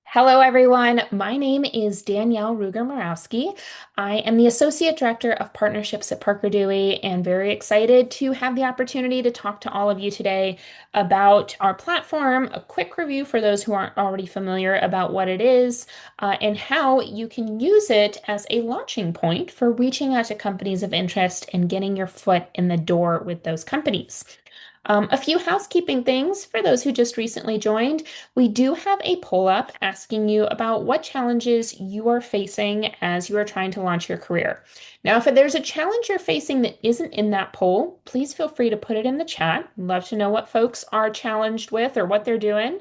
Hello, everyone. My name is Danielle Ruger-Morowski. I am the Associate Director of Partnerships at Parker Dewey and very excited to have the opportunity to talk to all of you today about our platform, a quick review for those who aren't already familiar about what it is, and how you can use it as a launching point for reaching out to companies of interest and getting your foot in the door with those companies. A few housekeeping things for those who just recently joined. We do have a poll up asking you about what challenges you are facing as you are trying to launch your career. Now, if there's a challenge you're facing that isn't in that poll, please feel free to put it in the chat. Love to know what folks are challenged with or what they're doing.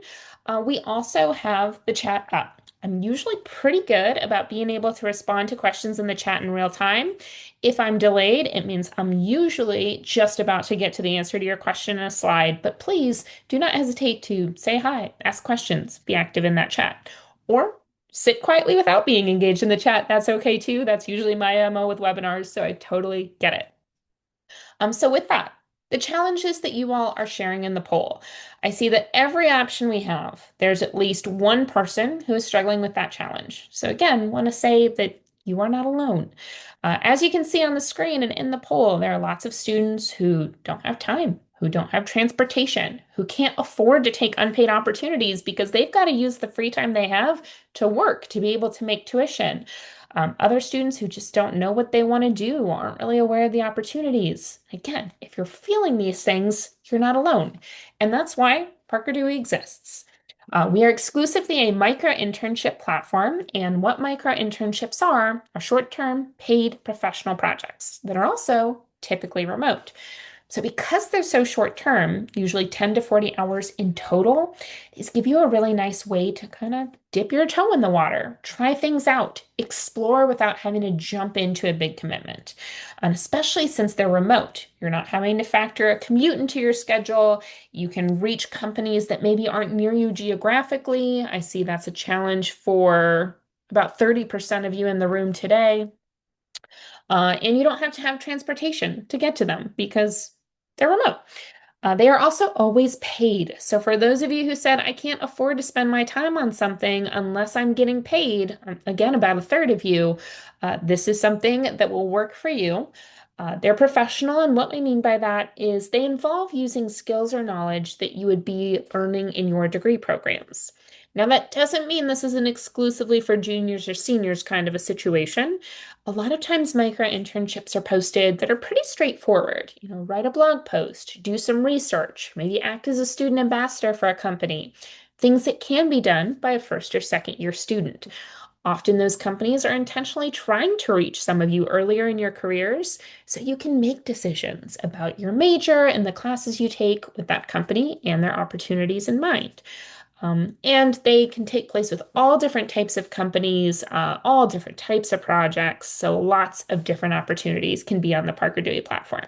We also have the chat up. I'm usually pretty good about being able to respond to questions in the chat in real time. If I'm delayed, it means I'm usually just about to get to the answer to your question in a slide, but please do not hesitate to say hi, ask questions, be active in that chat, or sit quietly without being engaged in the chat. That's okay too. That's usually my MO with webinars, so I totally get it. So with that, the challenges that you all are sharing in the poll, I see that every option we have, there's at least one person who is struggling with that challenge. So again, want to say that you are not alone. As you can see on the screen and in the poll, there are lots of students who don't have time, who don't have transportation, who can't afford to take unpaid opportunities because they've got to use the free time they have to work to be able to make tuition. Other students who just don't know what they want to do, aren't really aware of the opportunities. Again, if you're feeling these things, you're not alone. And that's why Parker Dewey exists. We are exclusively a micro-internship platform, and what micro-internships are short-term paid professional projects that are also typically remote. So because they're so short term, usually 10 to 40 hours in total, these give you a really nice way to kind of dip your toe in the water, try things out, explore without having to jump into a big commitment. And especially since they're remote, you're not having to factor a commute into your schedule. You can reach companies that maybe aren't near you geographically. I see that's a challenge for about 30% of you in the room today. And you don't have to have transportation to get to them because they're remote. They are also always paid. So for those of you who said, I can't afford to spend my time on something unless I'm getting paid, again, about a third of you, this is something that will work for you. They're professional, and what we mean by that is they involve using skills or knowledge that you would be earning in your degree programs. Now, that doesn't mean this isn't exclusively for juniors or seniors kind of a situation. A lot of times, micro internships are posted that are pretty straightforward. Write a blog post, do some research, maybe act as a student ambassador for a company, things that can be done by a first or second year student. Often, those companies are intentionally trying to reach some of you earlier in your careers so you can make decisions about your major and the classes you take with that company and their opportunities in mind. And they can take place with all different types of companies, all different types of projects. So lots of different opportunities can be on the Parker Dewey platform.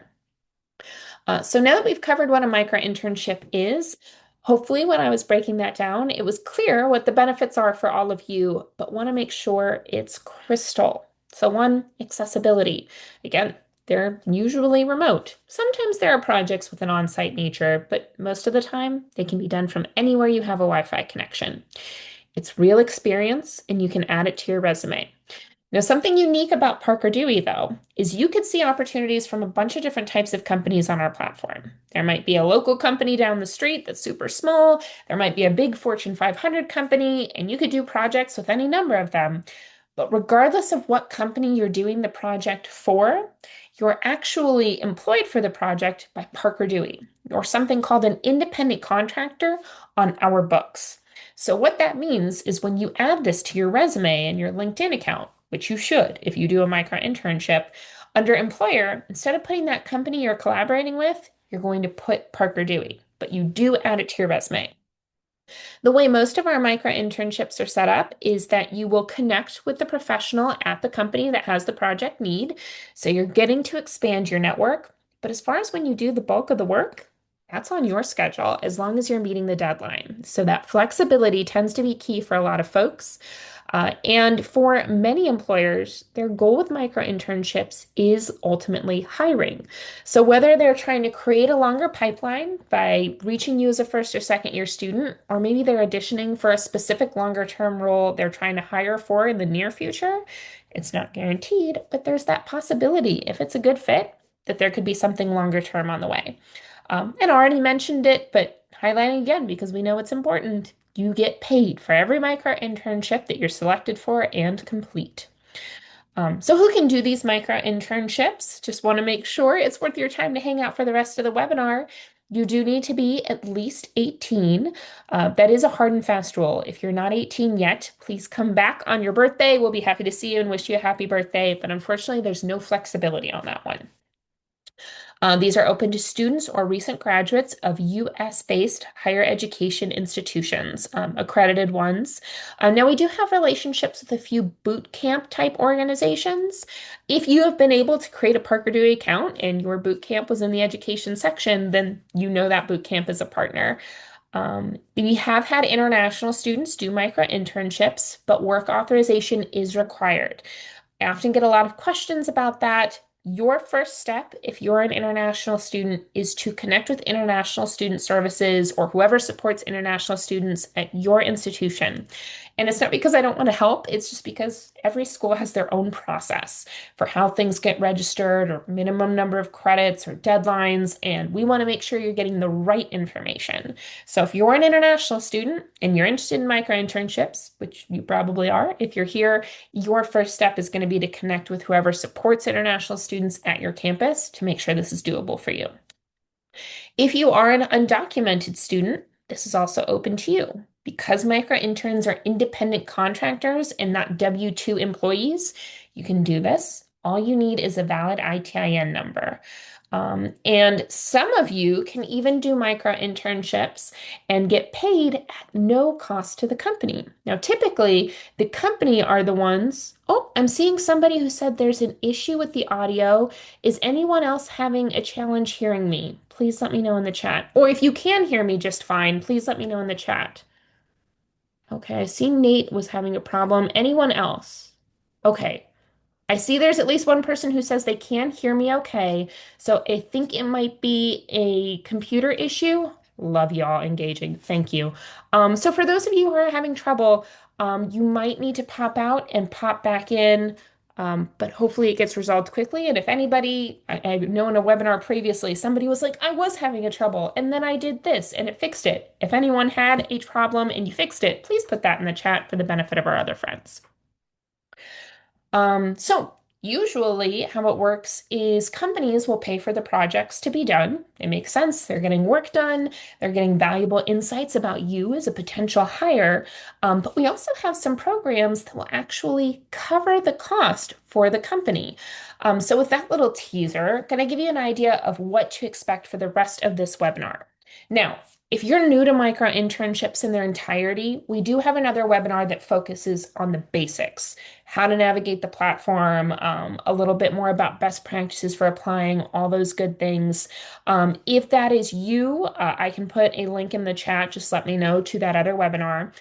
So now that we've covered what a micro internship is, hopefully when I was breaking that down, it was clear what the benefits are for all of you, but want to make sure it's crystal. So one, accessibility. Again, they're usually remote. Sometimes there are projects with an on-site nature, but most of the time they can be done from anywhere you have a Wi-Fi connection. It's real experience, and you can add it to your resume. Now, something unique about Parker Dewey, though, is you could see opportunities from a bunch of different types of companies on our platform. There might be a local company down the street that's super small. There might be a big Fortune 500 company, and you could do projects with any number of them. But regardless of what company you're doing the project for, you're actually employed for the project by Parker Dewey, or something called an independent contractor on our books. So, what that means is when you add this to your resume and your LinkedIn account, which you should if you do a micro internship, under employer, instead of putting that company you're collaborating with, you're going to put Parker Dewey, but you do add it to your resume. The way most of our micro internships are set up is that you will connect with the professional at the company that has the project need. So you're getting to expand your network. But as far as when you do the bulk of the work, that's on your schedule as long as you're meeting the deadline. So that flexibility tends to be key for a lot of folks. And for many employers, their goal with micro-internships is ultimately hiring. So whether they're trying to create a longer pipeline by reaching you as a first or second year student, or maybe they're auditioning for a specific longer term role they're trying to hire for in the near future, it's not guaranteed, but there's that possibility if it's a good fit that there could be something longer term on the way. And I already mentioned it, but highlighting again because we know it's important. You get paid for every micro internship that you're selected for and complete. So who can do these micro internships? Just want to make sure it's worth your time to hang out for the rest of the webinar. You do need to be at least 18. That is a hard and fast rule. If you're not 18 yet, please come back on your birthday. We'll be happy to see you and wish you a happy birthday. But unfortunately, there's no flexibility on that one. These are open to students or recent graduates of US-based higher education institutions, accredited ones. Now, we do have relationships with a few boot camp type organizations. If you have been able to create a Parker Dewey account and your boot camp was in the education section, then you know that boot camp is a partner. We have had international students do micro internships, but work authorization is required. I often get a lot of questions about that. Your first step, if you're an international student, is to connect with International Student Services or whoever supports international students at your institution. And it's not because I don't want to help, it's just because every school has their own process for how things get registered or minimum number of credits or deadlines, and we want to make sure you're getting the right information. So if you're an international student and you're interested in micro internships, which you probably are, if you're here, your first step is going to be to connect with whoever supports international students at your campus to make sure this is doable for you. If you are an undocumented student, this is also open to you. Because micro interns are independent contractors and not W-2 employees, you can do this. All you need is a valid ITIN number. And some of you can even do micro internships and get paid at no cost to the company. Now, typically, the company are the ones. Oh, I'm seeing somebody who said there's an issue with the audio. Is anyone else having a challenge hearing me? Please let me know in the chat. Or if you can hear me just fine, please let me know in the chat. Okay, I see Nate was having a problem. Anyone else? Okay. I see there's at least one person who says they can hear me okay. So I think it might be a computer issue. Love y'all engaging. Thank you. So for those of you who are having trouble, you might need to pop out and pop back in. But hopefully it gets resolved quickly. And if anybody, I know in a webinar previously, somebody was like, I was having a trouble and then I did this and it fixed it. If anyone had a problem and you fixed it, please put that in the chat for the benefit of our other friends. So usually how it works is companies will pay for the projects to be done. It makes sense. They're getting work done. They're getting valuable insights about you as a potential hire. But we also have some programs that will actually cover the cost for the company. So with that little teaser, going to give you an idea of what to expect for the rest of this webinar. Now, if you're new to micro internships in their entirety, we do have another webinar that focuses on the basics, how to navigate the platform, a little bit more about best practices for applying, all those good things. If that is you, I can put a link in the chat. Just let me know to that other webinar.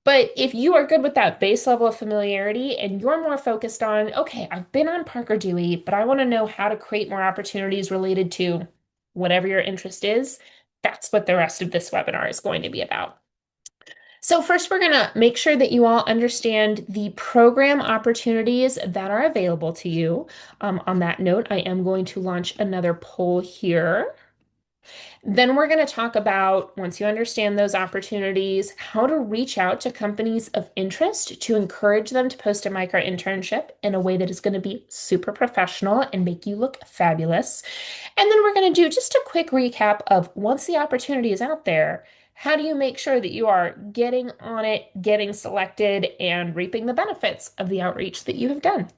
But if you are good with that base level of familiarity and you're more focused on, okay, I've been on Parker Dewey, but I want to know how to create more opportunities related to whatever your interest is, that's what the rest of this webinar is going to be about. So first, we're going to make sure that you all understand the program opportunities that are available to you. On that note, I am going to launch another poll here. Then we're going to talk about, once you understand those opportunities, how to reach out to companies of interest to encourage them to post a micro internship in a way that is going to be super professional and make you look fabulous. And then we're going to do just a quick recap of once the opportunity is out there, how do you make sure that you are getting on it, getting selected, and reaping the benefits of the outreach that you have done?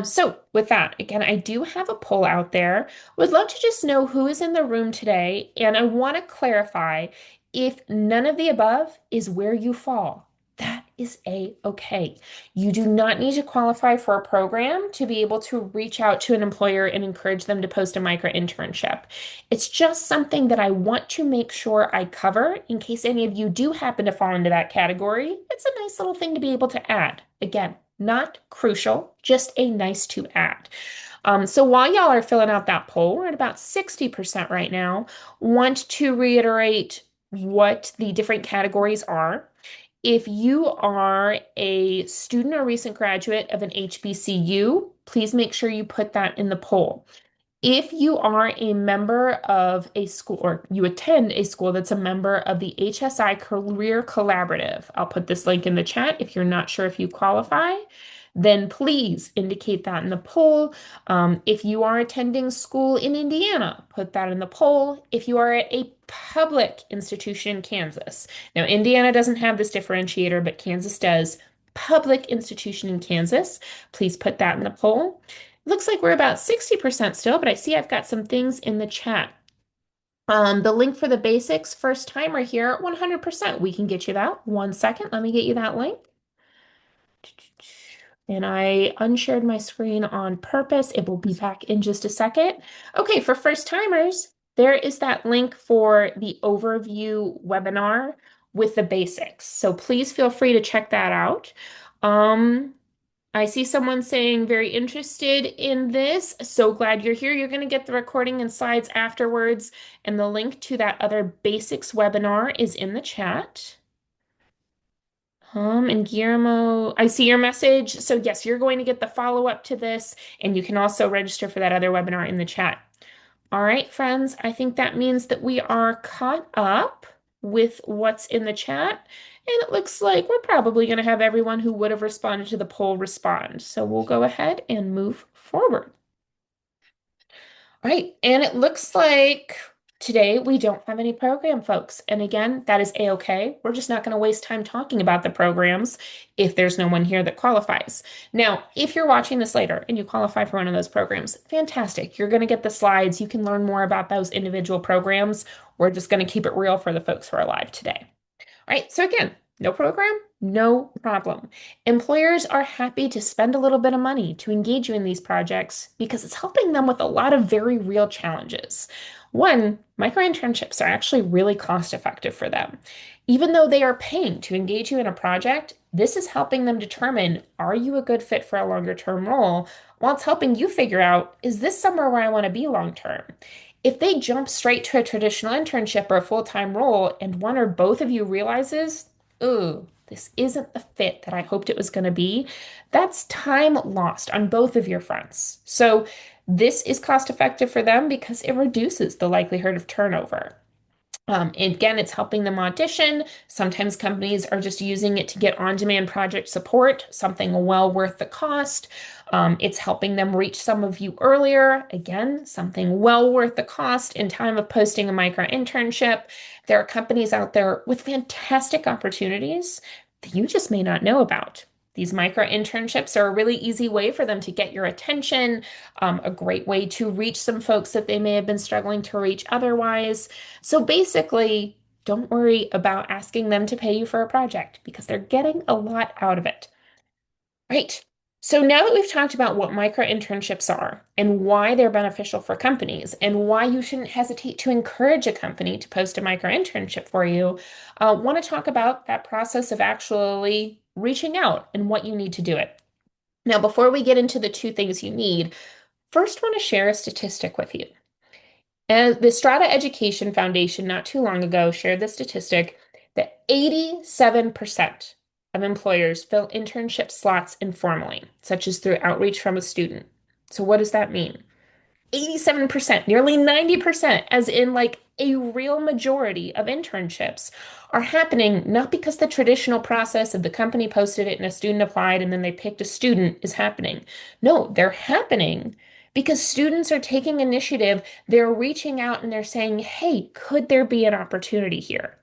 So with that, again, I do have a poll out there. Would love to just know who is in the room today, and I want to clarify if none of the above is where you fall. That is a-okay. You do not need to qualify for a program to be able to reach out to an employer and encourage them to post a micro internship. It's just something that I want to make sure I cover in case any of you do happen to fall into that category. It's a nice little thing to be able to add. Again, not crucial, just a nice to add. So while y'all are filling out that poll, we're at about 60% right now. Want to reiterate what the different categories are. If you are a student or recent graduate of an HBCU, please make sure you put that in the poll. If you are a member of a school or you attend a school that's a member of the HSI Career Collaborative, I'll put this link in the chat if you're not sure if you qualify, then please indicate that in the poll. If you are attending school in Indiana, put that in the poll. If you are at a public institution in Kansas, now Indiana doesn't have this differentiator, but Kansas does. Public institution in Kansas, please put that in the poll. Looks like we're about 60% still, but I see I've got some things in the chat. The link for the basics, first timer here, 100%. We can get you that. 1 second, let me get you that link. And I unshared my screen on purpose. It will be back in just a second. Okay, for first timers, there is that link for the overview webinar with the basics. So please feel free to check that out. I see someone saying very interested in this. So glad you're here. You're going to get the recording and slides afterwards, and the link to that other basics webinar is in the chat. And Guillermo, I see your message. So yes, you're going to get the follow-up to this, and you can also register for that other webinar in the chat. All right, friends, I think that means that we are caught up with what's in the chat. And it looks like we're probably going to have everyone who would have responded to the poll respond. So we'll go ahead and move forward. All right, and it looks like today we don't have any program folks. And again, that is a-okay. We're just not going to waste time talking about the programs if there's no one here that qualifies. Now, if you're watching this later and you qualify for one of those programs, fantastic. You're going to get the slides. You can learn more about those individual programs. We're just going to keep it real for the folks who are live today. All right, so again, no program, no problem. Employers are happy to spend a little bit of money to engage you in these projects because it's helping them with a lot of very real challenges. One, micro-internships are actually really cost effective for them. Even though they are paying to engage you in a project, this is helping them determine, are you a good fit for a longer term role? While it's helping you figure out, is this somewhere where I want to be long term? If they jump straight to a traditional internship or a full-time role and one or both of you realizes, ooh, this isn't the fit that I hoped it was going to be, that's time lost on both of your fronts. So this is cost effective for them because it reduces the likelihood of turnover. Again, it's helping them audition. Sometimes companies are just using it to get on-demand project support, something well worth the cost. It's helping them reach some of you earlier. Again, something well worth the cost in time of posting a micro internship. There are companies out there with fantastic opportunities that you just may not know about. These micro internships are a really easy way for them to get your attention, a great way to reach some folks that they may have been struggling to reach otherwise. So basically, don't worry about asking them to pay you for a project because they're getting a lot out of it. Right. So now that we've talked about what micro internships are and why they're beneficial for companies and why you shouldn't hesitate to encourage a company to post a micro internship for you, I want to talk about that process of actually reaching out and what you need to do it. Now, before we get into the two things you need, first want to share a statistic with you. And the Strata Education Foundation not too long ago shared the statistic that 87% of employers fill internship slots informally, such as through outreach from a student. So what does that mean? 87%, nearly 90%, as in like a real majority of internships are happening not because the traditional process of the company posted it and a student applied and then they picked a student is happening. No, they're happening because students are taking initiative. They're reaching out and they're saying, hey, could there be an opportunity here?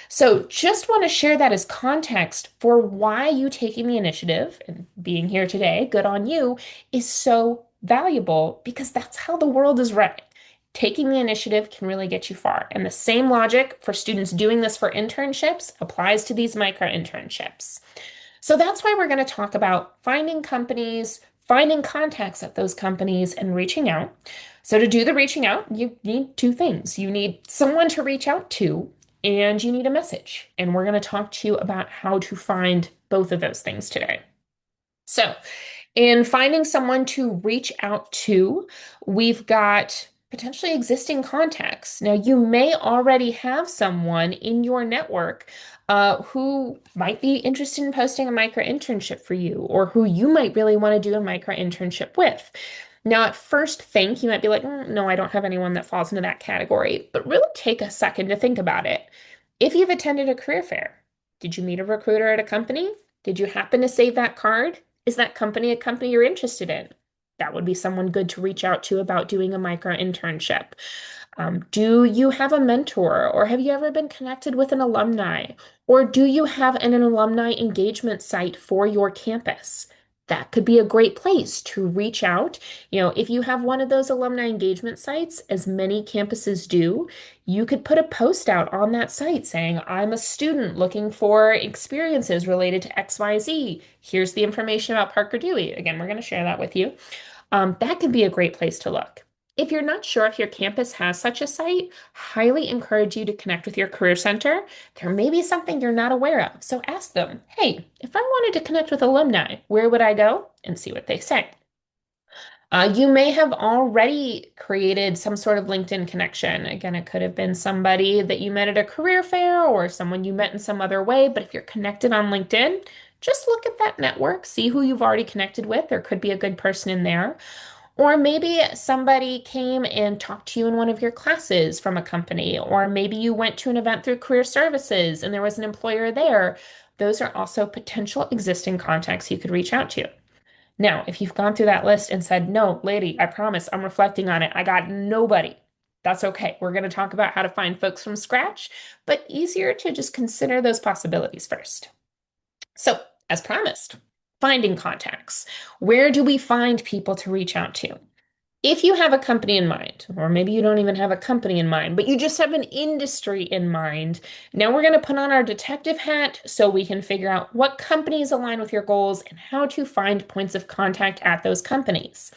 So just want to share that as context for why you taking the initiative and being here today, good on you, is so valuable because that's how the world is running. Taking the initiative can really get you far. And the same logic for students doing this for internships applies to these micro-internships. So that's why we're going to talk about finding companies, finding contacts at those companies, and reaching out. So to do the reaching out, you need two things. You need someone to reach out to, and you need a message. And we're going to talk to you about how to find both of those things today. So, in finding someone to reach out to, we've got potentially existing contacts. Now, you may already have someone in your network who might be interested in posting a micro internship for you, or who you might really want to do a micro internship with. Now, at first think, you might be like, no, I don't have anyone that falls into that category, but really take a second to think about it. If you've attended a career fair, did you meet a recruiter at a company? Did you happen to save that card? Is that company a company you're interested in? That would be someone good to reach out to about doing a micro internship. Do you have a mentor, or have you ever been connected with an alumni? Or do you have an alumni engagement site for your campus? That could be a great place to reach out. If you have one of those alumni engagement sites, as many campuses do, you could put a post out on that site saying, I'm a student looking for experiences related to XYZ. Here's the information about Parker Dewey. Again, we're going to share that with you. That could be a great place to look. If you're not sure if your campus has such a site, highly encourage you to connect with your career center. There may be something you're not aware of, so ask them, hey, if I wanted to connect with alumni, where would I go? And see what they say. You may have already created some sort of LinkedIn connection. Again, it could have been somebody that you met at a career fair or someone you met in some other way. But if you're connected on LinkedIn, just look at that network, see who you've already connected with. There could be a good person in there. Or maybe somebody came and talked to you in one of your classes from a company, or maybe you went to an event through career services and there was an employer there. Those are also potential existing contacts you could reach out to. Now, if you've gone through that list and said, no, lady, I promise I'm reflecting on it, I got nobody, that's okay. We're going to talk about how to find folks from scratch, but easier to just consider those possibilities first. So, as promised, finding contacts. Where do we find people to reach out to? If you have a company in mind, or maybe you don't even have a company in mind, but you just have an industry in mind, now we're going to put on our detective hat so we can figure out what companies align with your goals and how to find points of contact at those companies.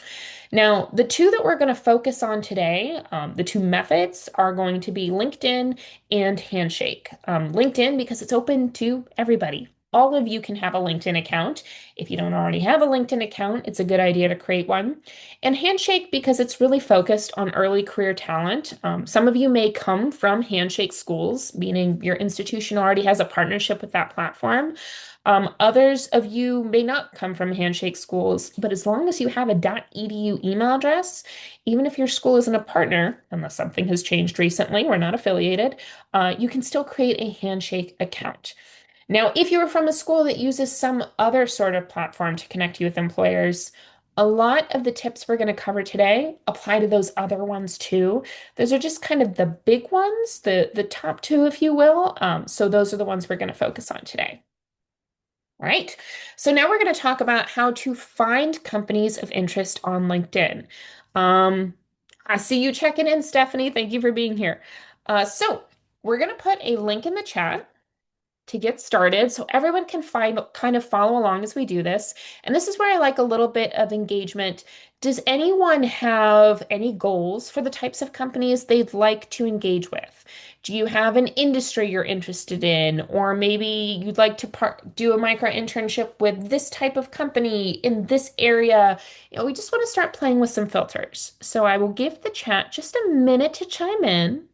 Now, the two that we're going to focus on today, the two methods are going to be LinkedIn and Handshake. LinkedIn, because it's open to everybody. All of you can have a LinkedIn account. If you don't already have a LinkedIn account, it's a good idea to create one. And Handshake, because it's really focused on early career talent. Some of you may come from Handshake schools, meaning your institution already has a partnership with that platform. Others of you may not come from Handshake schools, but as long as you have a .edu email address, even if your school isn't a partner, unless something has changed recently, we're not affiliated, you can still create a Handshake account. Now, if you're from a school that uses some other sort of platform to connect you with employers, a lot of the tips we're going to cover today apply to those other ones too. Those are just kind of the big ones, the top two, if you will. So those are the ones we're going to focus on today. All right. So now we're going to talk about how to find companies of interest on LinkedIn. Um, I see you checking in, Stephanie. Thank you for being here. So we're going to put a link in the chat to get started so everyone can kind of follow along as we do this. And this is where I like a little bit of engagement. Does anyone have any goals for the types of companies they'd like to engage with? Do you have an industry you're interested in? Or maybe you'd like to do a micro internship with this type of company in this area? We just want to start playing with some filters. So I will give the chat just a minute to chime in.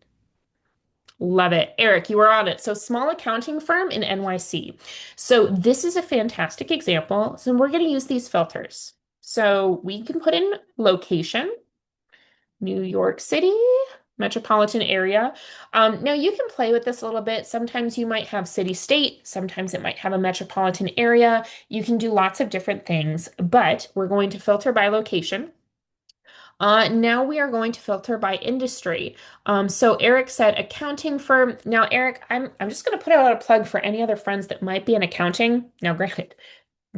Love it. Eric, you were on it. So, small accounting firm in NYC. So, this is a fantastic example. So, we're going to use these filters. So, we can put in location, New York City, metropolitan area. Now, you can play with this a little bit. Sometimes you might have city state, sometimes it might have a metropolitan area. You can do lots of different things, but we're going to filter by location. Now we are going to filter by industry. So Eric said accounting firm. Now, Eric, I'm just going to put out a plug for any other friends that might be in accounting. Now, granted,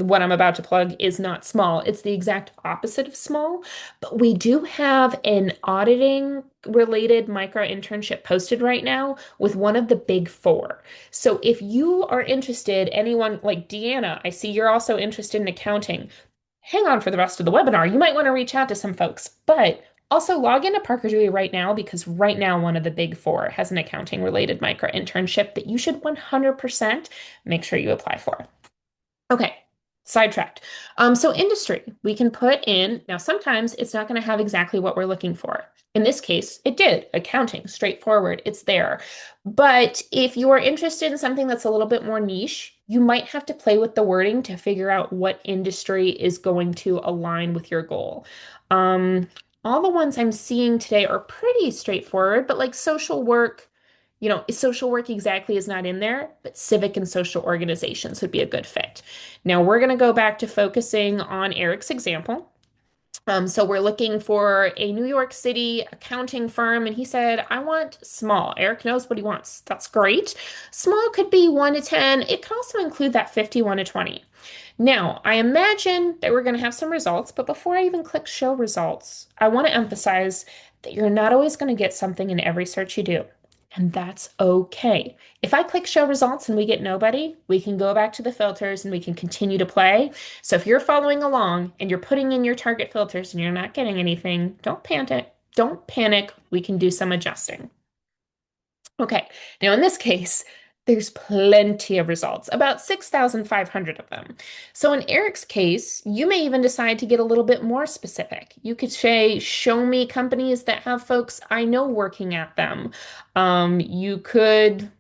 what I'm about to plug is not small. It's the exact opposite of small, but we do have an auditing related micro internship posted right now with one of the big four. So if you are interested, anyone like Deanna, I see you're also interested in accounting. Hang on for the rest of the webinar. You might want to reach out to some folks, but also log into Parker Dewey right now because right now one of the big four has an accounting related micro internship that you should 100% make sure you apply for. Okay, sidetracked. So industry, we can put in, now sometimes it's not going to have exactly what we're looking for. In this case, it did. Accounting, straightforward, it's there. But if you are interested in something that's a little bit more niche, you might have to play with the wording to figure out what industry is going to align with your goal. Um, all the ones I'm seeing today are pretty straightforward, but like social work, social work exactly is not in there, but civic and social organizations would be a good fit. Now we're going to go back to focusing on Eric's example. So we're looking for a New York City accounting firm, and he said, I want small. Eric knows what he wants. That's great. Small could be 1 to 10. It could also include that 51 to 20. Now, I imagine that we're going to have some results, but before I even click show results, I want to emphasize that you're not always going to get something in every search you do. And that's okay. If I click show results and we get nobody, we can go back to the filters and we can continue to play. So if you're following along and you're putting in your target filters and you're not getting anything, don't panic. Don't panic. We can do some adjusting. Okay, now in this case, there's plenty of results, about 6,500 of them. So in Eric's case, you may even decide to get a little bit more specific. You could say, show me companies that have folks I know working at them. You could,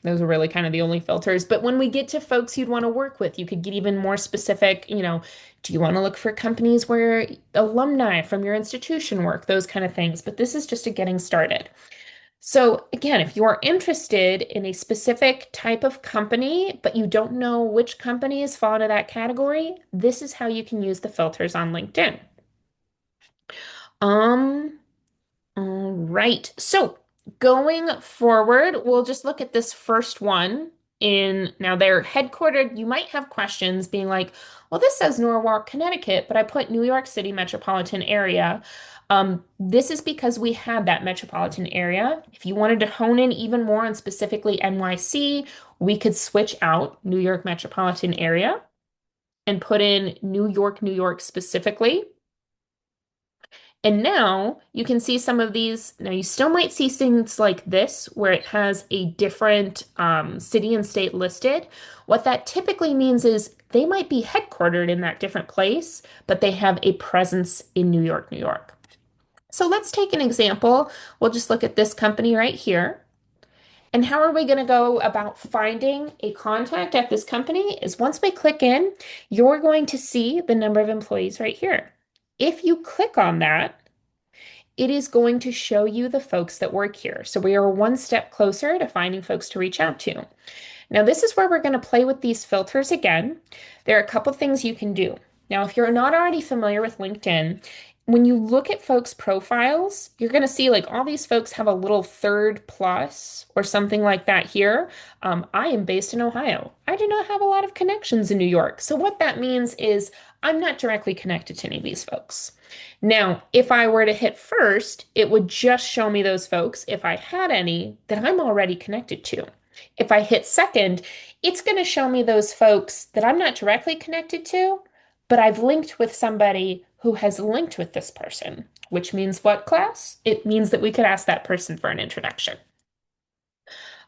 those are really kind of the only filters, but when we get to folks you'd want to work with, you could get even more specific, do you want to look for companies where alumni from your institution work, those kind of things. But this is just a getting started. So again, if you are interested in a specific type of company, but you don't know which companies fall into that category, this is how you can use the filters on LinkedIn. Um, all right. So going forward, we'll just look at this first one now they're headquartered. You might have questions being like, well, this says Norwalk, Connecticut, but I put New York City metropolitan area. This is because we had that metropolitan area. If you wanted to hone in even more on specifically NYC, we could switch out New York metropolitan area and put in New York specifically. And now you can see some of these. Now you still might see things like this where it has a different city and state listed. What that typically means is they might be headquartered in that different place, but they have a presence in New York, New York. So let's take an example. We'll just look at this company right here. And how are we going to go about finding a contact at this company is once we click in, you're going to see the number of employees right here. If you click on that, it is going to show you the folks that work here. So we are one step closer to finding folks to reach out to. Now, this is where we're going to play with these filters again. There are a couple things you can do. Now, if you're not already familiar with LinkedIn, when you look at folks' profiles, you're going to see like all these folks have a little third plus or something like that here. I am based in Ohio. I do not have a lot of connections in New York. So what that means is I'm not directly connected to any of these folks. Now, if I were to hit first, it would just show me those folks, if I had any, that I'm already connected to. If I hit second, it's going to show me those folks that I'm not directly connected to, but I've linked with somebody who has linked with this person, which means what, class? It means that we could ask that person for an introduction.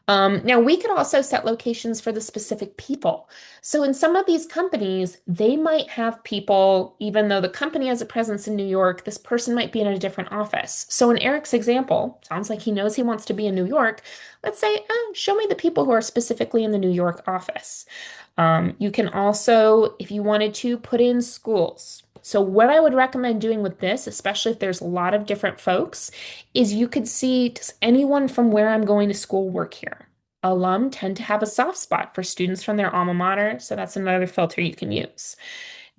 Now, we could also set locations for the specific people. So in some of these companies, they might have people, even though the company has a presence in New York, this person might be in a different office. So in Eric's example, sounds like he knows he wants to be in New York. Let's say, show me the people who are specifically in the New York office. You can also, if you wanted to, put in schools. So what I would recommend doing with this, especially if there's a lot of different folks, is you could see, does anyone from where I'm going to school work here? Alum tend to have a soft spot for students from their alma mater, so that's another filter you can use.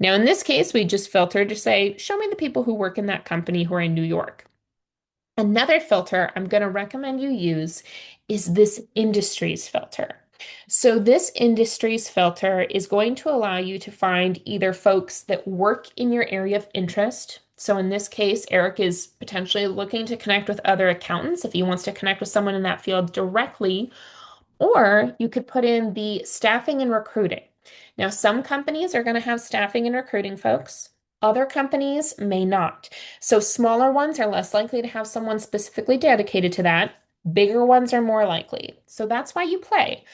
Now, in this case, we just filtered to say, show me the people who work in that company who are in New York. Another filter I'm going to recommend you use is this industries filter. So this industries filter is going to allow you to find either folks that work in your area of interest. So in this case, Eric is potentially looking to connect with other accountants if he wants to connect with someone in that field directly, or you could put in the staffing and recruiting. Now, some companies are going to have staffing and recruiting folks. Other companies may not. So smaller ones are less likely to have someone specifically dedicated to that. Bigger ones are more likely. So that's why you play.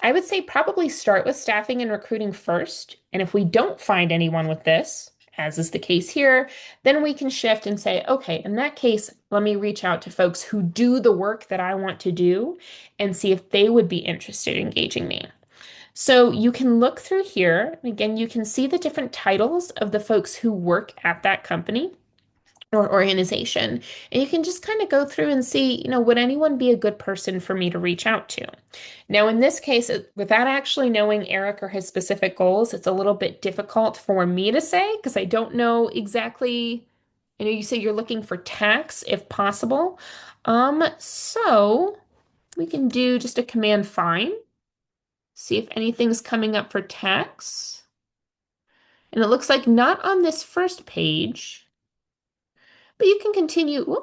I would say probably start with staffing and recruiting first. And if we don't find anyone with this, as is the case here, then we can shift and say, okay, in that case, let me reach out to folks who do the work that I want to do and see if they would be interested in engaging me. So you can look through here. Again, you can see the different titles of the folks who work at that company or organization. And you can just kind of go through and see, would anyone be a good person for me to reach out to? Now, in this case, without actually knowing Eric or his specific goals, it's a little bit difficult for me to say because I don't know exactly. I know you say you're looking for tax if possible. So we can do just a command find, see if anything's coming up for tax. And it looks like not on this first page. But you can continue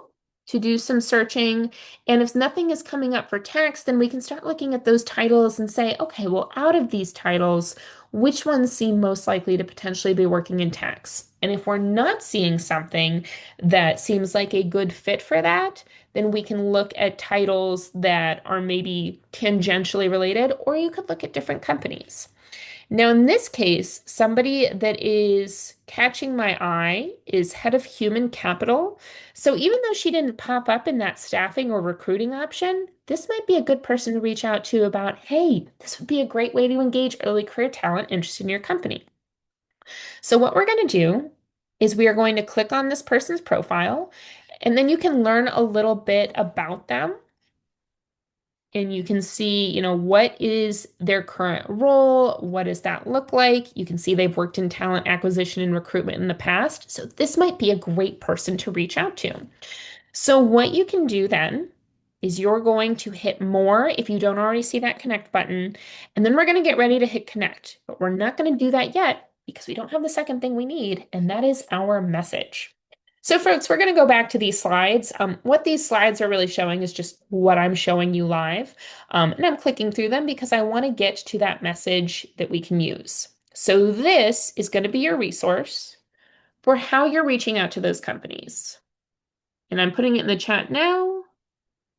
to do some searching. And if nothing is coming up for tax, then we can start looking at those titles and say, okay, well, out of these titles, which ones seem most likely to potentially be working in tax? And if we're not seeing something that seems like a good fit for that, then we can look at titles that are maybe tangentially related, or you could look at different companies. Now, in this case, somebody that is catching my eye is head of human capital. So even though she didn't pop up in that staffing or recruiting option, this might be a good person to reach out to about, hey, this would be a great way to engage early career talent interested in your company. So what we're going to do is we are going to click on this person's profile, and then you can learn a little bit about them and you can see, what is their current role? What does that look like? You can see they've worked in talent acquisition and recruitment in the past. So this might be a great person to reach out to. So what you can do then is you're going to hit more if you don't already see that connect button, and then we're going to get ready to hit connect. But we're not going to do that yet because we don't have the second thing we need, and that is our message. So folks, we're going to go back to these slides. What these slides are really showing is just what I'm showing you live. And I'm clicking through them because I want to get to that message that we can use. So this is going to be your resource for how you're reaching out to those companies. And I'm putting it in the chat now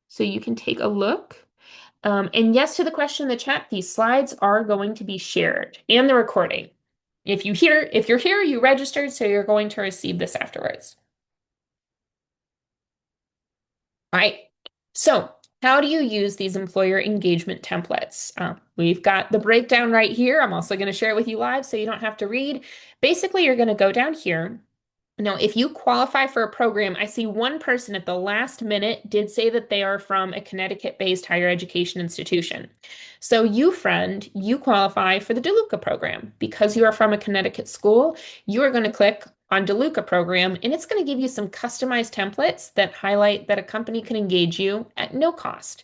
so you can take a look. And yes, to the question in the chat, these slides are going to be shared and the recording. If you're here, you registered, so you're going to receive this afterwards. All right. So how do you use these employer engagement templates? We've got the breakdown right here. I'm also going to share it with you live so you don't have to read. Basically, you're going to go down here. Now, if you qualify for a program, I see one person at the last minute did say that they are from a Connecticut-based higher education institution. So you, friend, you qualify for the DeLuca program. Because you are from a Connecticut school, you are going to click on DeLuca program, and it's going to give you some customized templates that highlight that a company can engage you at no cost.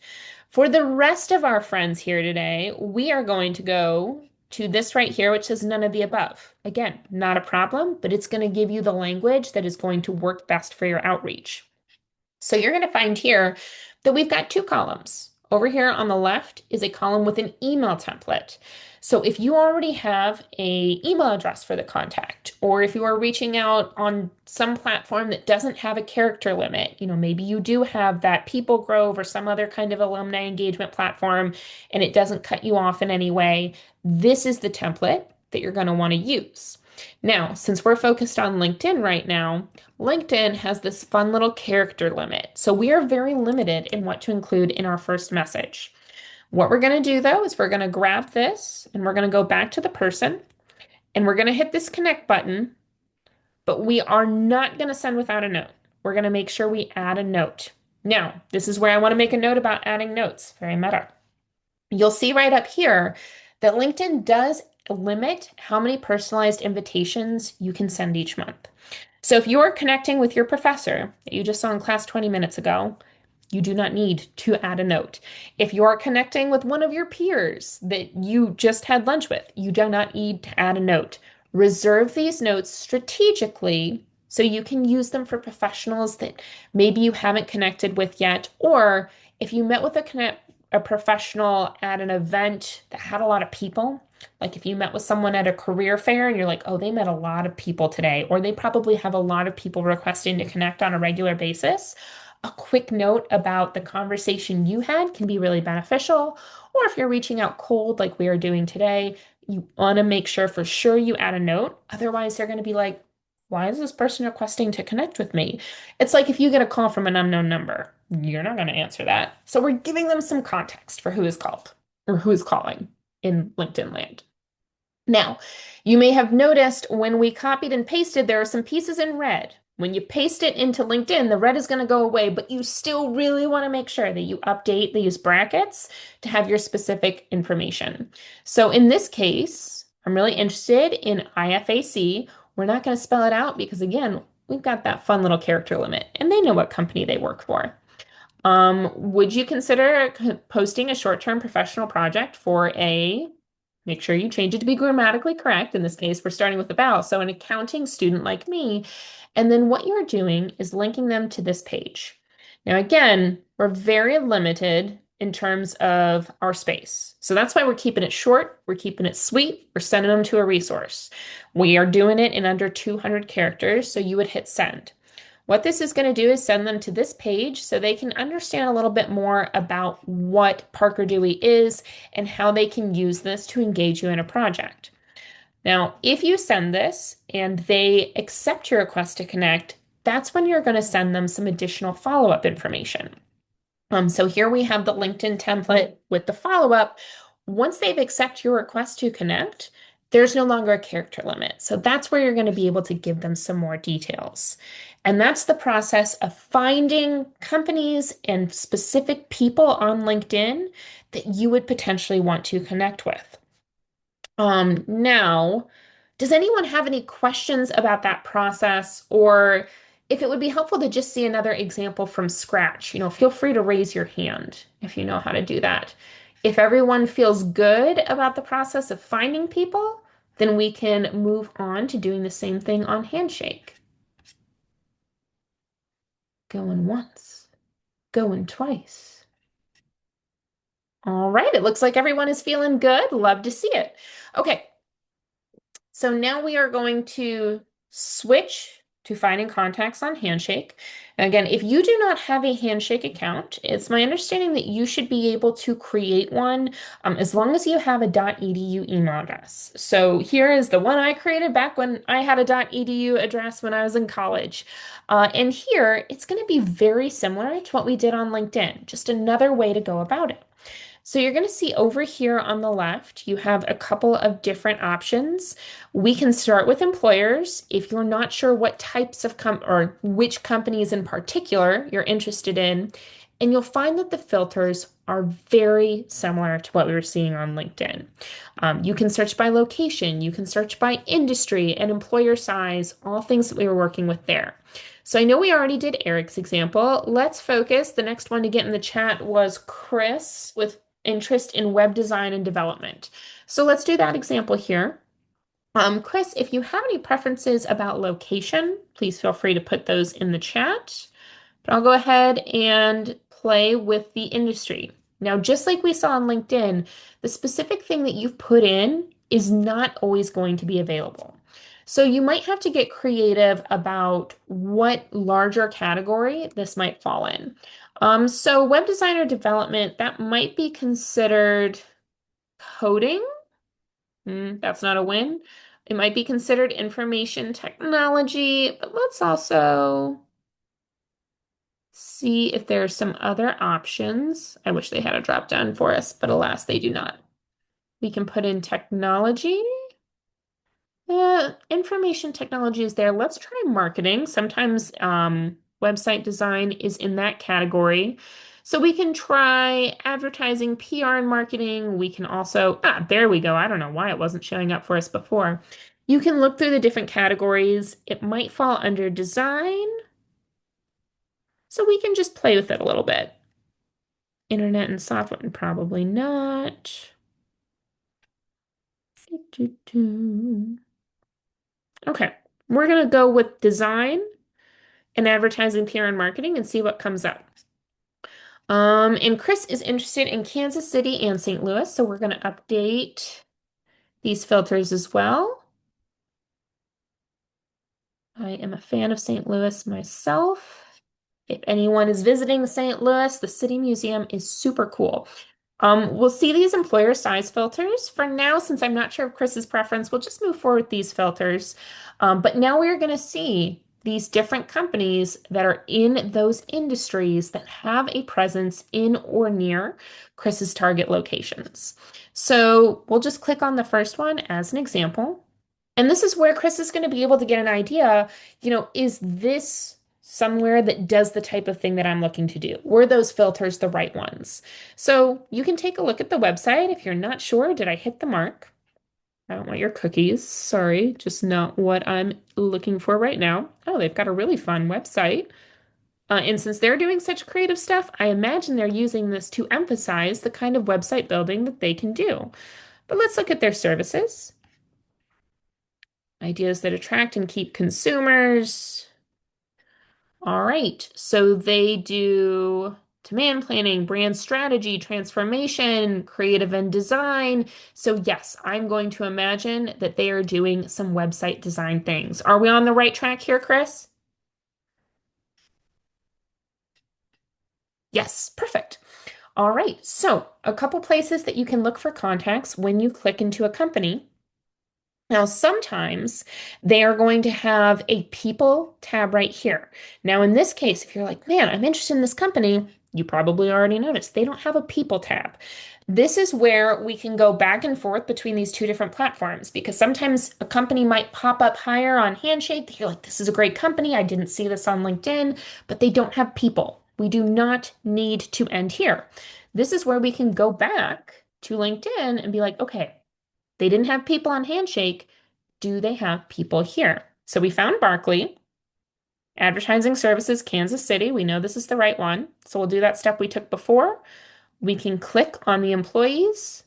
For the rest of our friends here today, we are going to go to this right here, which says none of the above. Again, not a problem, but it's going to give you the language that is going to work best for your outreach. So you're going to find here that we've got two columns. Over here on the left is a column with an email template. So if you already have an email address for the contact, or if you are reaching out on some platform that doesn't have a character limit, maybe you do have that People Grove or some other kind of alumni engagement platform, and it doesn't cut you off in any way, this is the template that you're going to want to use. Now, since we're focused on LinkedIn right now, LinkedIn has this fun little character limit. So we are very limited in what to include in our first message. What we're going to do though is we're going to grab this and we're going to go back to the person and we're going to hit this connect button, but we are not going to send without a note. We're going to make sure we add a note. Now, this is where I want to make a note about adding notes. Very meta. You'll see right up here that LinkedIn does limit how many personalized invitations you can send each month. So if you're connecting with your professor that you just saw in class 20 minutes ago, You do not need to add a note. If you're connecting with one of your peers that you just had lunch with, you do not need to add a note. Reserve these notes strategically so you can use them for professionals that maybe you haven't connected with yet, or if you met with a professional at an event that had a lot of people, like if you met with someone at a career fair and you're like, oh, they met a lot of people today, or they probably have a lot of people requesting to connect on a regular basis, a quick note about the conversation you had can be really beneficial. Or if you're reaching out cold like we are doing today, you want to make sure for sure you add a note. Otherwise, they're going to be like, why is this person requesting to connect with me? It's like if you get a call from an unknown number, you're not going to answer that. So we're giving them some context for who is called or who is calling in LinkedIn land. Now, you may have noticed when we copied and pasted, there are some pieces in red. When you paste it into LinkedIn, the red is going to go away, but you still really want to make sure that you update these brackets to have your specific information. So in this case, I'm really interested in IFAC. We're not going to spell it out because, again, we've got that fun little character limit, and they know what company they work for. Would you consider posting a short-term professional project for a, make sure you change it to be grammatically correct. In this case, we're starting with the vowel. So an accounting student like me. And then what you're doing is linking them to this page. Now, again, we're very limited in terms of our space. So that's why we're keeping it short. We're keeping it sweet. We're sending them to a resource. We are doing it in under 200 characters. So you would hit send. What this is going to do is send them to this page so they can understand a little bit more about what Parker Dewey is and how they can use this to engage you in a project. Now, if you send this and they accept your request to connect, that's when you're going to send them some additional follow-up information. So here we have the LinkedIn template with the follow-up. Once they've accepted your request to connect, there's no longer a character limit. So that's where you're going to be able to give them some more details. And that's the process of finding companies and specific people on LinkedIn that you would potentially want to connect with. Now, does anyone have any questions about that process, or if it would be helpful to just see another example from scratch, feel free to raise your hand if you know how to do that. If everyone feels good about the process of finding people, then we can move on to doing the same thing on Handshake. Going once, going twice. All right, it looks like everyone is feeling good. Love to see it. Okay, so now we are going to switch to finding contacts on Handshake. And again, if you do not have a Handshake account, it's my understanding that you should be able to create one as long as you have a .edu email address. So here is the one I created back when I had a .edu address when I was in college. And here, it's going to be very similar to what we did on LinkedIn, just another way to go about it. So you're going to see over here on the left, you have a couple of different options. We can start with employers. If you're not sure what types of or which companies in particular you're interested in, and you'll find that the filters are very similar to what we were seeing on LinkedIn. You can search by location, you can search by industry and employer size, all things that we were working with there. So I know we already did Eric's example. Let's focus. The next one to get in the chat was Chris with interest in web design and development. So let's do that example here. Chris, if you have any preferences about location, please feel free to put those in the chat. But I'll go ahead and play with the industry. Now, just like we saw on LinkedIn, the specific thing that you've put in is not always going to be available. So you might have to get creative about what larger category this might fall in. So web designer development, that might be considered coding. That's not a win. It might be considered information technology, but let's also see if there are some other options. I wish they had a drop down for us, but alas, they do not. We can put in technology. Information technology is there. Let's try marketing. Sometimes website design is in that category. So we can try advertising, PR, and marketing. We can also, there we go. I don't know why it wasn't showing up for us before. You can look through the different categories. It might fall under design. So we can just play with it a little bit. Internet and software, probably not. Do-do-do. Okay, we're gonna go with design and advertising, PR, and marketing and see what comes up. And Chris is interested in Kansas City and St. Louis, so we're gonna update these filters as well. I am a fan of St. Louis myself. If anyone is visiting St. Louis, the City Museum is super cool. We'll see these employer size filters. For now, since I'm not sure of Chris's preference, we'll just move forward with these filters. But now we're going to see these different companies that are in those industries that have a presence in or near Chris's target locations. So we'll just click on the first one as an example. And this is where Chris is going to be able to get an idea, is this somewhere that does the type of thing that I'm looking to do? Were those filters the right ones? So you can take a look at the website if you're not sure, did I hit the mark? I don't want your cookies. Sorry, just not what I'm looking for right now. Oh, they've got a really fun website. And since they're doing such creative stuff, I imagine they're using this to emphasize the kind of website building that they can do. But let's look at their services. Ideas that attract and keep consumers. All right, so they do demand planning, brand strategy, transformation, creative and design. So yes, I'm going to imagine that they are doing some website design things. Are we on the right track here, Chris? Yes, perfect. All right, so a couple places that you can look for contacts when you click into a company. Now, sometimes they are going to have a people tab right here. Now, in this case, if you're like, man, I'm interested in this company, you probably already noticed they don't have a people tab. This is where we can go back and forth between these two different platforms because sometimes a company might pop up higher on Handshake. You're like, this is a great company. I didn't see this on LinkedIn, but they don't have people. We do not need to end here. This is where we can go back to LinkedIn and be like, okay, they didn't have people on Handshake. Do they have people here? So we found Barkley, advertising services, Kansas City. We know this is the right one. So we'll do that step we took before. We can click on the employees.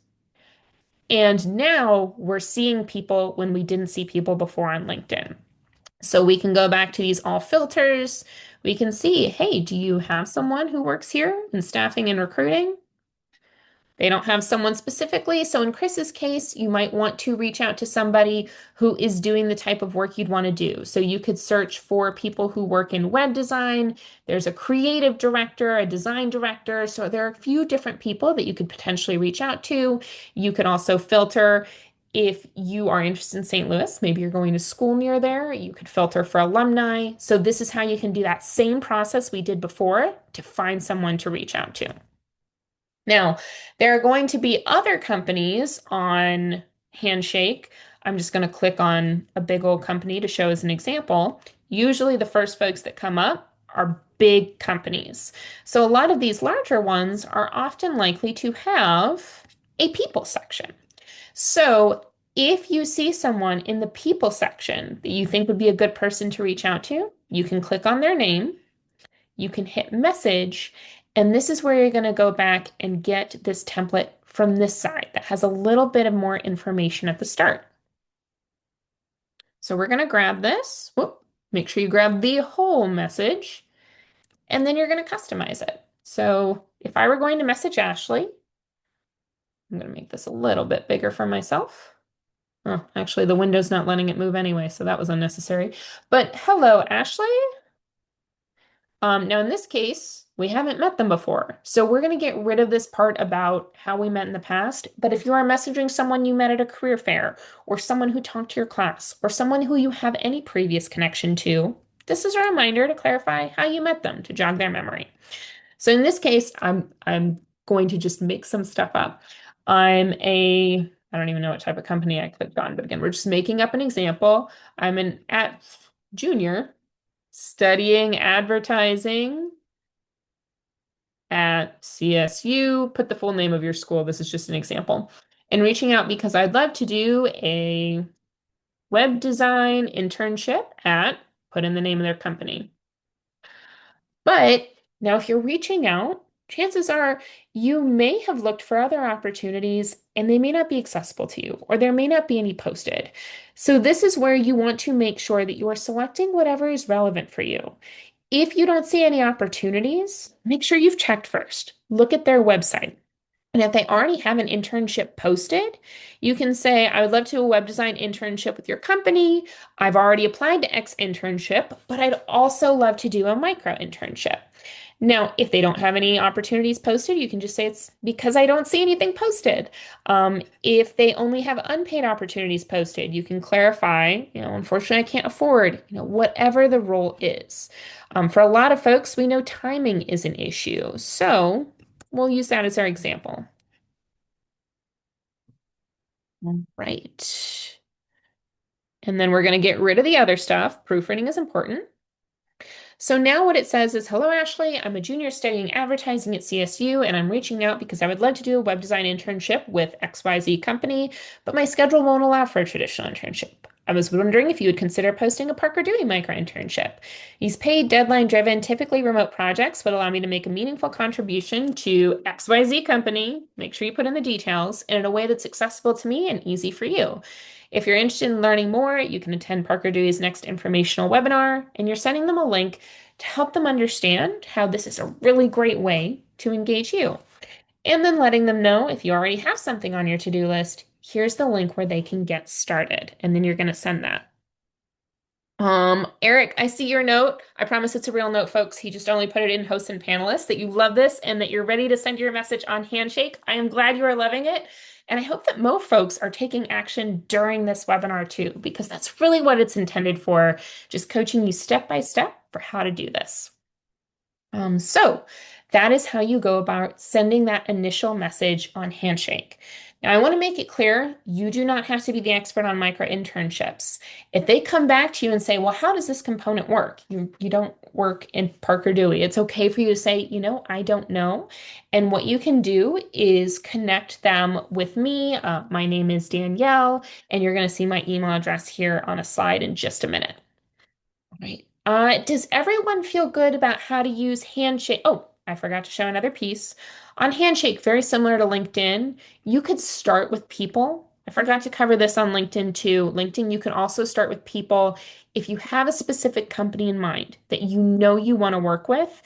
And now we're seeing people when we didn't see people before on LinkedIn. So we can go back to these all filters. We can see, hey, do you have someone who works here in staffing and recruiting? They don't have someone specifically. So in Chris's case, you might want to reach out to somebody who is doing the type of work you'd want to do. So you could search for people who work in web design. There's a creative director, a design director. So there are a few different people that you could potentially reach out to. You could also filter if you are interested in St. Louis, maybe you're going to school near there, you could filter for alumni. So this is how you can do that same process we did before to find someone to reach out to. Now, there are going to be other companies on Handshake. I'm just going to click on a big old company to show as an example. Usually, the first folks that come up are big companies. So, a lot of these larger ones are often likely to have a people section. So, if you see someone in the people section that you think would be a good person to reach out to, you can click on their name, you can hit message, and this is where you're going to go back and get this template from this side that has a little bit of more information at the start. So we're going to grab this. Whoop, make sure you grab the whole message, and then you're going to customize it. So if I were going to message Ashley, I'm going to make this a little bit bigger for myself. Oh, actually, the window's not letting it move anyway, so that was unnecessary. But hello, Ashley. Now, in this case, we haven't met them before. So we're going to get rid of this part about how we met in the past. But if you are messaging someone you met at a career fair, or someone who talked to your class, or someone who you have any previous connection to, this is a reminder to clarify how you met them to jog their memory. So in this case, I'm going to just make some stuff up. I don't even know what type of company I clicked on, but again, we're just making up an example. I'm an at junior studying advertising at CSU. Put the full name of your school. This is just an example. And reaching out because I'd love to do a web design internship at, put in the name of their company. But now if you're reaching out chances are you may have looked for other opportunities and they may not be accessible to you, or there may not be any posted. So, this is where you want to make sure that you are selecting whatever is relevant for you. If you don't see any opportunities, make sure you've checked first. Look at their website. And if they already have an internship posted, you can say, I would love to do a web design internship with your company. I've already applied to X internship, but I'd also love to do a micro internship. Now, if they don't have any opportunities posted, you can just say it's because I don't see anything posted. If they only have unpaid opportunities posted, you can clarify, unfortunately, I can't afford, whatever the role is. For a lot of folks, we know timing is an issue. So we'll use that as our example. Right. And then we're going to get rid of the other stuff. Proofreading is important. So now what it says is, hello, Ashley. I'm a junior studying advertising at CSU, and I'm reaching out because I would love to do a web design internship with XYZ company, but my schedule won't allow for a traditional internship. I was wondering if you would consider posting a Parker Dewey micro-internship. These paid, deadline-driven, typically remote projects would allow me to make a meaningful contribution to XYZ company. Make sure you put in the details, and in a way that's accessible to me and easy for you. If you're interested in learning more, you can attend Parker Dewey's next informational webinar, and you're sending them a link to help them understand how this is a really great way to engage you. And then letting them know if you already have something on your to-do list, here's the link where they can get started. And then you're going to send that. Eric, I see your note. I promise it's a real note, folks. He just only put it in hosts and panelists that you love this and that you're ready to send your message on Handshake. I am glad you are loving it. And I hope that more folks are taking action during this webinar too, because that's really what it's intended for, just coaching you step by step for how to do this. So that is how you go about sending that initial message on Handshake. Now, I want to make it clear, you do not have to be the expert on micro-internships. If they come back to you and say, well, how does this component work? You don't work in Parker Dewey. It's okay for you to say, I don't know. And what you can do is connect them with me. My name is Danielle, and you're going to see my email address here on a slide in just a minute. Right. Does everyone feel good about how to use Handshake? Oh, I forgot to show another piece. On Handshake, very similar to LinkedIn, you could start with people. I forgot to cover this on LinkedIn too. LinkedIn, you can also start with people. If you have a specific company in mind that you want to work with,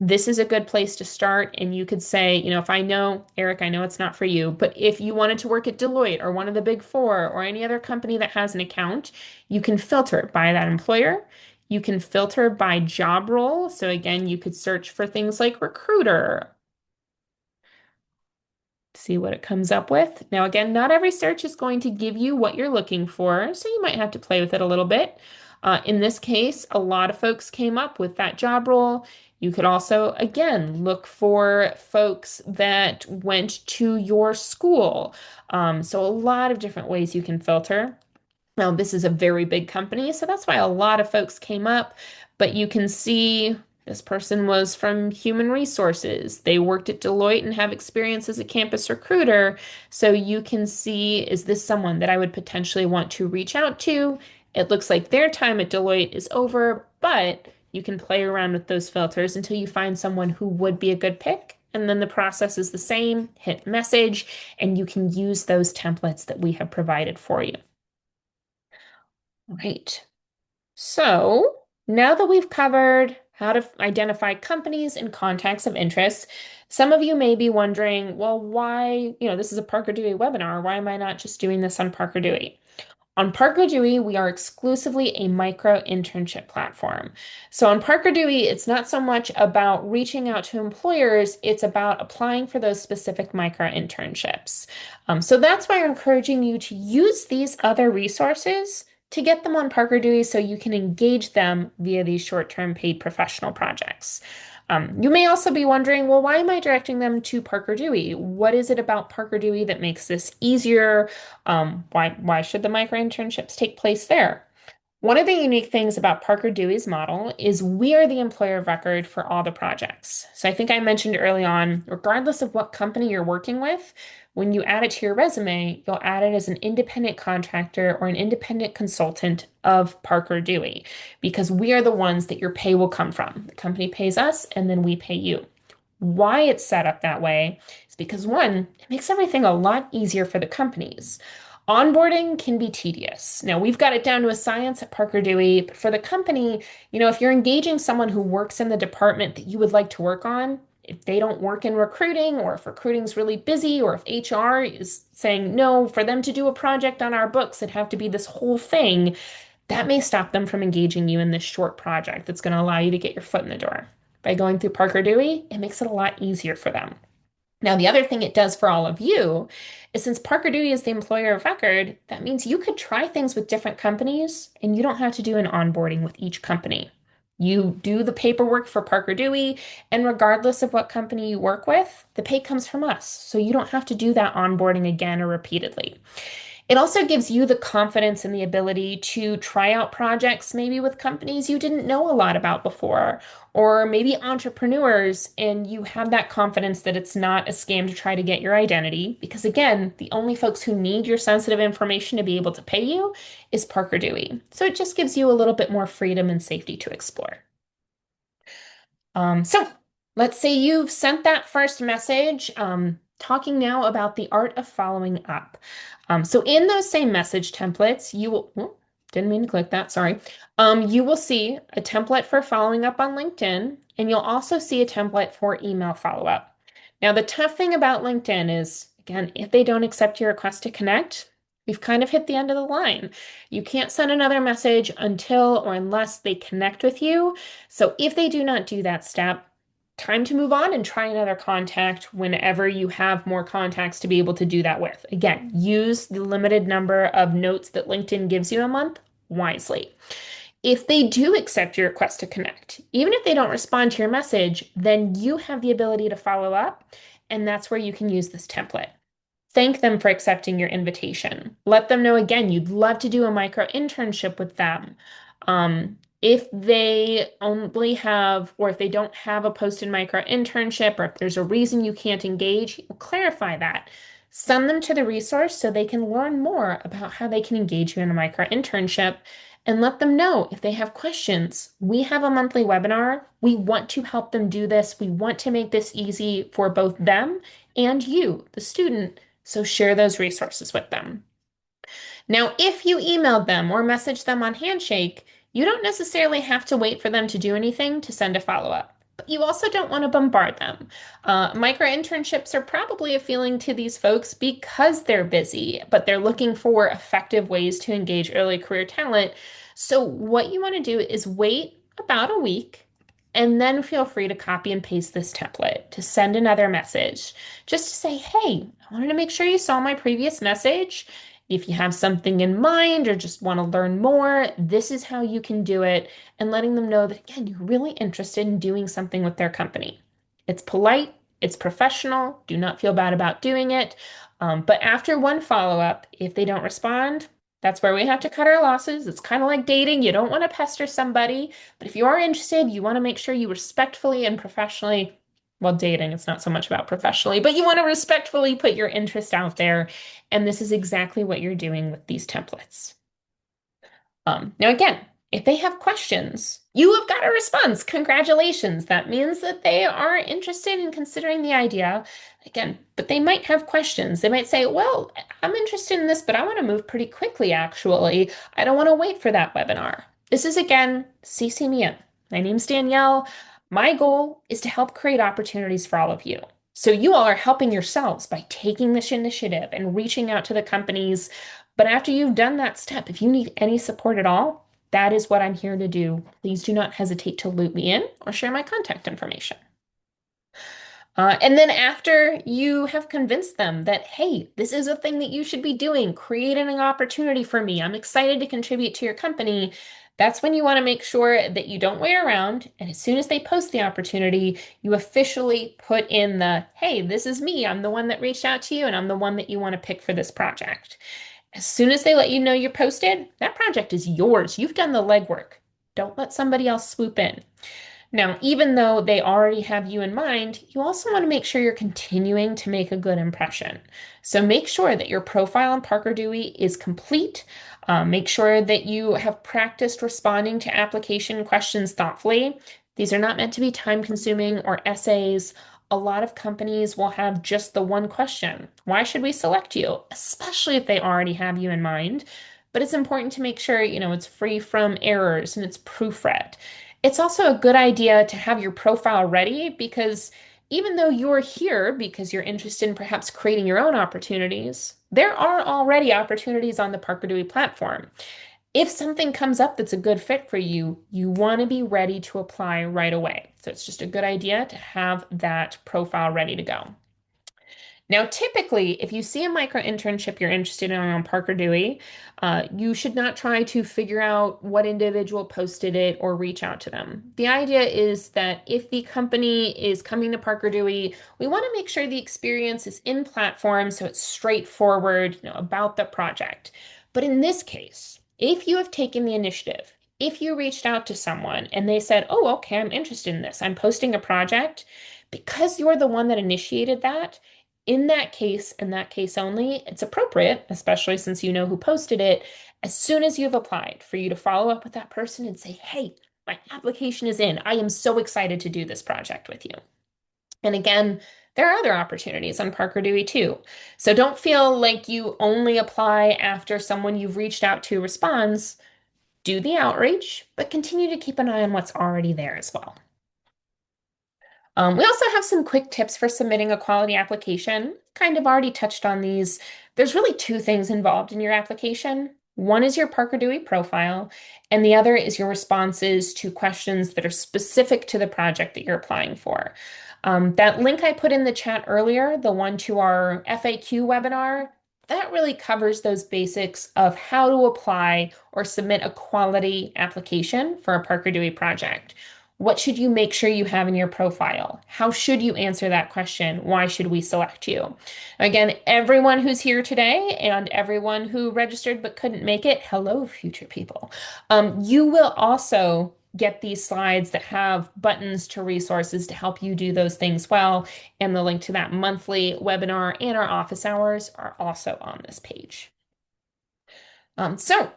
this is a good place to start. And you could say, if I know, Eric, I know it's not for you, but if you wanted to work at Deloitte or one of the big four or any other company that has an account, you can filter by that employer. You can filter by job role. So again, you could search for things like recruiter, see what it comes up with. Now, again, not every search is going to give you what you're looking for, so you might have to play with it a little bit. In this case, a lot of folks came up with that job role. You could also, again, look for folks that went to your school. So a lot of different ways you can filter. Now, this is a very big company, so that's why a lot of folks came up, but you can see this person was from human resources. They worked at Deloitte and have experience as a campus recruiter. So you can see, is this someone that I would potentially want to reach out to? It looks like their time at Deloitte is over, but you can play around with those filters until you find someone who would be a good pick. And then the process is the same, hit message, and you can use those templates that we have provided for you. Right. So now that we've covered how to identify companies and contacts of interest, some of you may be wondering, well, why, this is a Parker Dewey webinar. Why am I not just doing this on Parker Dewey? On Parker Dewey, we are exclusively a micro-internship platform. So on Parker Dewey, it's not so much about reaching out to employers, it's about applying for those specific micro-internships. So that's why I'm encouraging you to use these other resources to get them on Parker Dewey so you can engage them via these short-term paid professional projects. You may also be wondering, well, why am I directing them to Parker Dewey? What is it about Parker Dewey that makes this easier? Why should the micro-internships take place there? One of the unique things about Parker Dewey's model is we are the employer of record for all the projects. So I think I mentioned early on, regardless of what company you're working with, when you add it to your resume, you'll add it as an independent contractor or an independent consultant of Parker Dewey, because we are the ones that your pay will come from. The company pays us and then we pay you. Why it's set up that way is because one, it makes everything a lot easier for the companies. Onboarding can be tedious. Now, we've got it down to a science at Parker Dewey, but for the company, if you're engaging someone who works in the department that you would like to work on, if they don't work in recruiting, or if recruiting's really busy, or if HR is saying no, for them to do a project on our books, it'd have to be this whole thing, that may stop them from engaging you in this short project that's going to allow you to get your foot in the door. By going through Parker Dewey, it makes it a lot easier for them. Now, the other thing it does for all of you is since Parker Dewey is the employer of record, that means you could try things with different companies and you don't have to do an onboarding with each company. You do the paperwork for Parker Dewey, and regardless of what company you work with, the pay comes from us. So you don't have to do that onboarding again or repeatedly. It also gives you the confidence and the ability to try out projects maybe with companies you didn't know a lot about before, or maybe entrepreneurs, and you have that confidence that it's not a scam to try to get your identity. Because again, the only folks who need your sensitive information to be able to pay you is Parker Dewey. So it just gives you a little bit more freedom and safety to explore. So let's say you've sent that first message, talking now about the art of following up. So in those same message templates, you will, didn't mean to click that, sorry. You will see a template for following up on LinkedIn, and you'll also see a template for email follow-up. Now, the tough thing about LinkedIn is, again, if they don't accept your request to connect, we've kind of hit the end of the line. You can't send another message until or unless they connect with you. So if they do not do that step, time to move on and try another contact whenever you have more contacts to be able to do that with. Again, use the limited number of notes that LinkedIn gives you a month wisely. If they do accept your request to connect, even if they don't respond to your message, then you have the ability to follow up, and that's where you can use this template. Thank them for accepting your invitation. Let them know again you'd love to do a micro internship with them. If they only have, or if they don't have a posted micro internship, or if there's a reason you can't engage, clarify that. Send them to the resource so they can learn more about how they can engage you in a micro internship, and let them know if they have questions. We have a monthly webinar. We want to help them do this. We want to make this easy for both them and you, the student. So share those resources with them. Now, if you emailed them or messaged them on Handshake, you don't necessarily have to wait for them to do anything to send a follow-up. But you also don't want to bombard them. Micro-internships are probably appealing to these folks because they're busy, but they're looking for effective ways to engage early career talent. So what you want to do is wait about a week and then feel free to copy and paste this template to send another message. Just to say, hey, I wanted to make sure you saw my previous message. If you have something in mind or just want to learn more, this is how you can do it. And letting them know that, again, you're really interested in doing something with their company. It's polite, it's professional, do not feel bad about doing it. But after one follow-up, if they don't respond, that's where we have to cut our losses. It's kind of like dating. You don't want to pester somebody, but if you are interested, you want to make sure you respectfully and professionally, well, dating, it's not so much about professionally, but you want to respectfully put your interest out there. And this is exactly what you're doing with these templates. Now, again, if they have questions, you have got a response. Congratulations. That means that they are interested in considering the idea. Again, but they might have questions. They might say, well, I'm interested in this, but I want to move pretty quickly, actually. I don't want to wait for that webinar. This is, again, CC me in. My name's Danielle. My goal is to help create opportunities for all of you. So you all are helping yourselves by taking this initiative and reaching out to the companies. But after you've done that step, if you need any support at all, that is what I'm here to do. Please do not hesitate to loop me in or share my contact information. And then after you have convinced them that, hey, this is a thing that you should be doing, creating an opportunity for me, I'm excited to contribute to your company, that's when you want to make sure that you don't wait around. And as soon as they post the opportunity, you officially put in the, hey, this is me. I'm the one that reached out to you, and I'm the one that you want to pick for this project. As soon as they let you know you're posted, that project is yours. You've done the legwork. Don't let somebody else swoop in. Now, even though they already have you in mind, you also want to make sure you're continuing to make a good impression. So make sure that your profile on Parker Dewey is complete. Make sure that you have practiced responding to application questions thoughtfully. These are not meant to be time-consuming or essays. a lot of companies will have just the one question. Why should we select you? Especially if they already have you in mind. But it's important to make sure, it's free from errors and it's proofread. It's also a good idea to have your profile ready because even though you're here because you're interested in perhaps creating your own opportunities, there are already opportunities on the Parker Dewey platform. If something comes up that's a good fit for you, you want to be ready to apply right away. So it's just a good idea to have that profile ready to go. Now, typically, if you see a micro internship you're interested in on Parker Dewey, you should not try to figure out what individual posted it or reach out to them. The idea is that if the company is coming to Parker Dewey, we want to make sure the experience is in platform so it's straightforward, about the project. But in this case, if you have taken the initiative, if you reached out to someone and they said, "Oh, okay, I'm interested in this. I'm posting a project," because you're the one that initiated that, in that case, in that case only, it's appropriate, especially since you know who posted it, as soon as you've applied, for you to follow up with that person and say, "Hey, my application is in. I am so excited to do this project with you." And again, there are other opportunities on Parker Dewey too. So don't feel like you only apply after someone you've reached out to responds. Do the outreach, but continue to keep an eye on what's already there as well. We also have some quick tips for submitting a quality application. Kind of already touched on these. There's really two things involved in your application. One is your Parker Dewey profile, and the other is your responses to questions that are specific to the project that you're applying for. That link I put in the chat earlier, the one to our FAQ webinar, that really covers those basics of how to apply or submit a quality application for a Parker Dewey project. What should you make sure you have in your profile? How should you answer that question? Why should we select you? Again, everyone who's here today and everyone who registered but couldn't make it, hello, future people. You will also get these slides that have buttons to resources to help you do those things well. And the link to that monthly webinar and our office hours are also on this page. So,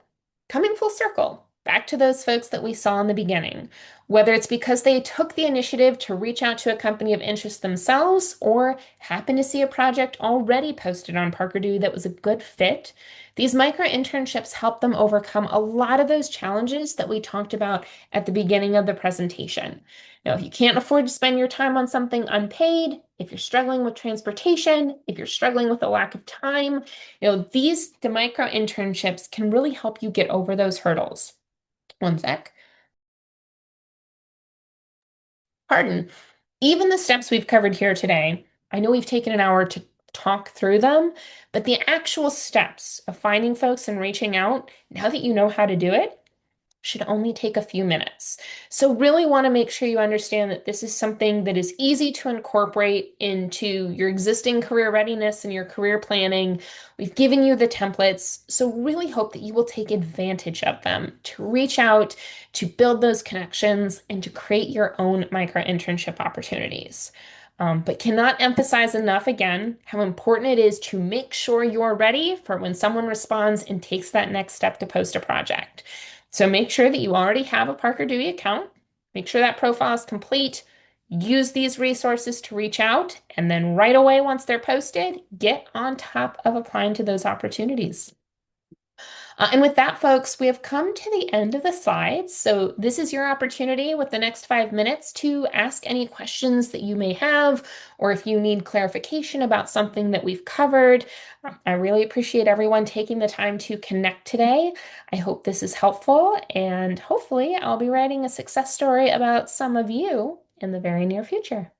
coming full circle, back to those folks that we saw in the beginning, whether it's because they took the initiative to reach out to a company of interest themselves or happen to see a project already posted on Parker Dewey that was a good fit, these micro internships help them overcome a lot of those challenges that we talked about at the beginning of the presentation. Now, if you can't afford to spend your time on something unpaid, if you're struggling with transportation, if you're struggling with a lack of time, the micro internships can really help you get over those hurdles. One sec. Pardon. Even the steps we've covered here today, I know we've taken an hour to talk through them, but the actual steps of finding folks and reaching out, now that you know how to do it, should only take a few minutes. So really want to make sure you understand that this is something that is easy to incorporate into your existing career readiness and your career planning. We've given you the templates, so really hope that you will take advantage of them to reach out, to build those connections, and to create your own micro-internship opportunities. But cannot emphasize enough again how important it is to make sure you're ready for when someone responds and takes that next step to post a project. So make sure that you already have a Parker Dewey account. Make sure that profile is complete. Use these resources to reach out. And then right away, once they're posted, get on top of applying to those opportunities. And with that, folks, we have come to the end of the slides. So this is your opportunity with the next 5 minutes to ask any questions that you may have, or if you need clarification about something that we've covered. I really appreciate everyone taking the time to connect today. I hope this is helpful, and hopefully I'll be writing a success story about some of you in the very near future.